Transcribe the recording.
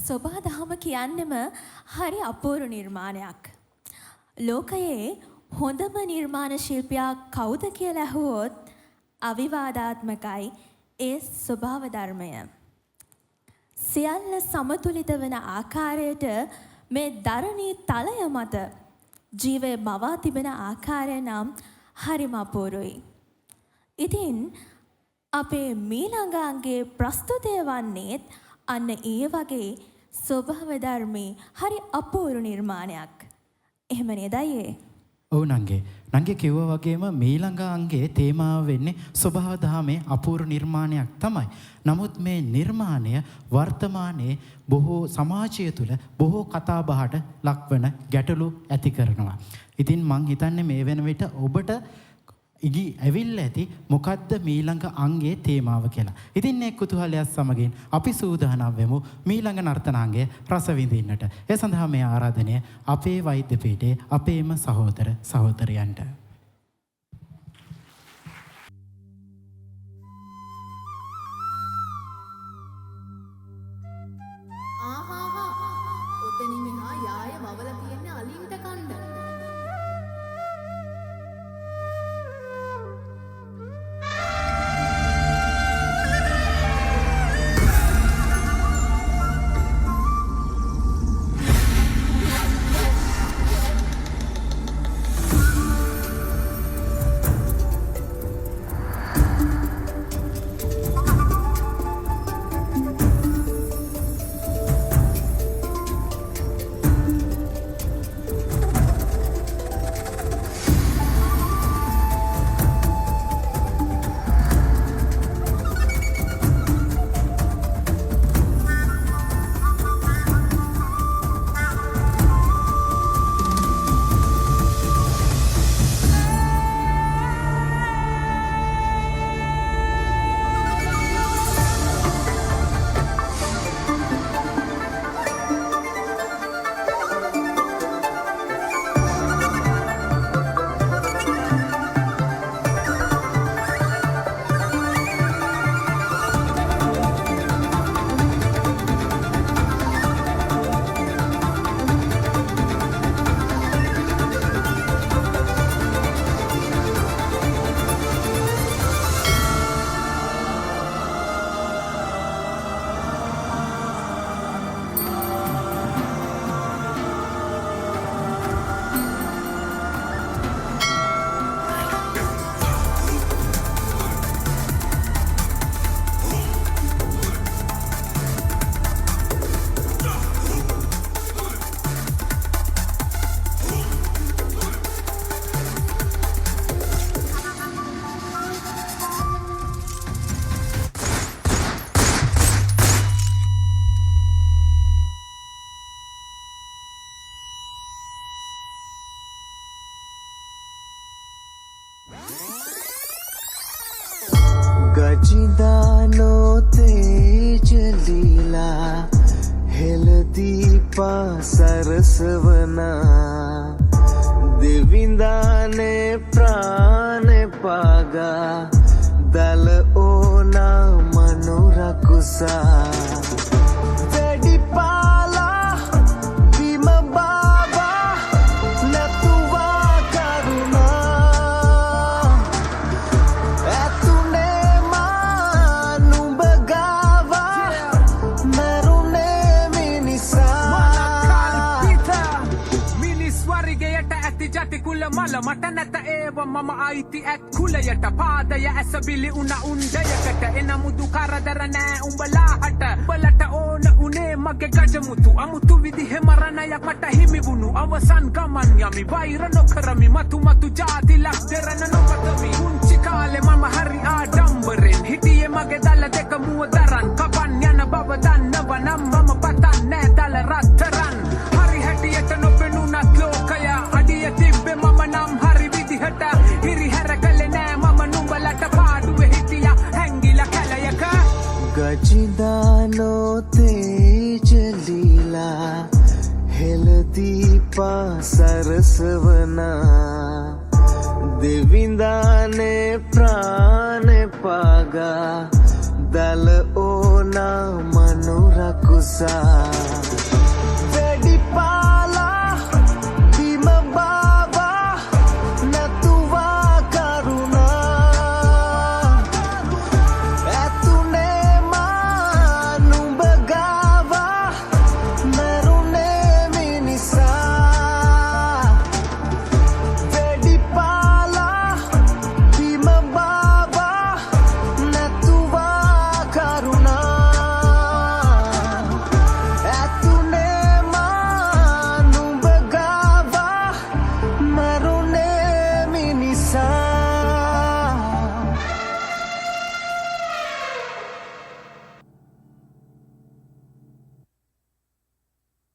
සොබා දහම කියන්නෙම හරි අපූර්ව නිර්මාණයක්. ලෝකයේ හොඳම නිර්මාණ ශිල්පියා කවුද කියලා ඇහුවොත් අවිවාදාත්මකයි ඒ ස්වභාව ධර්මය. සියල්ල සමතුලිත වන ආකාරයට මේ ධරණී තලය මත ජීවය මවා තිබෙන ආකාරය නම් හරිම අපූර්වයි. ඉතින් අපේ මීළඟාංගයේ ප්‍රස්තුතය වන්නේත් අන්න ඒ වගේ ස්වභාව ධර්මයේ හරි අපූර්ව නිර්මාණයක්. එහෙම නේද අයියේ? ඔව් නංගේ. නංගේ කිව්වා වගේම මීළඟ අංගයේ තේමාව වෙන්නේ ස්වභාව දහමේ අපූර්ව නිර්මාණයක් තමයි. නමුත් මේ නිර්මාණය වර්තමානයේ බොහෝ සමාජය තුළ බොහෝ කතා බහට ලක්වන ගැටලු ඇති කරනවා. ඉතින් මං හිතන්නේ මේ වෙන විට ඔබට ඇවිල්ලා ඇති මොකද්ද මීළඟ අංගයේ තේමාව කියලා. ඉතින් මේ කුතුහලයත් සමගින් අපි සූදානම් වෙමු මීළඟ නර්තනාංගය රස විඳින්නට. ඒ සඳහා මේ ආරාධනය අපේ වෛද්‍ය පීඨයේ අපේම සහෝදර සහෝදරයන්ට. ඔතනින් මෙහා යාය වවලා තියන්නේ අලින්ට කණ්ඩ. गजिदानो तेज लीला हेल दीपा सरसवना देविंदाने प्राण पागा दल ओना मनुरकुसा මල මට නැත ඒව මම අයිති ඇත් කුලයට පාදය ඇසබිලි උන උන්දයකට එන මුදු කරදර නෑ උඹලාහට උඹලට ඕන උනේ මගේ ගජමුතු අමුතු විදිහෙ මරණයක් මට හිමි වුණු අවසන් ගමන් යමි වෛර නොකරමි මතු මතු ජාති ලක් දෙරණ නොපතමි පුංචි කාලේ මම හරි ආඩම්බරෙන් හිටියේ මගේ දල දෙක මුව දරන් කපන් යන බව දන්නව නම් මම පතන්නේ දල රත්තරන් හරි හැටියට නොපෙනුනත් ලෝකය අඩිය තිබ්බේ මම නම් හරි විදිහට හිරි හැර කළේ නෑ මම නුඹලට පාඩුවේ හිටියා හැංගිලා කැලයක गजिदानो तेज लीला हेल दीपा सरसवना देविंदाने प्राण पागा दल ओना मनुरकुसा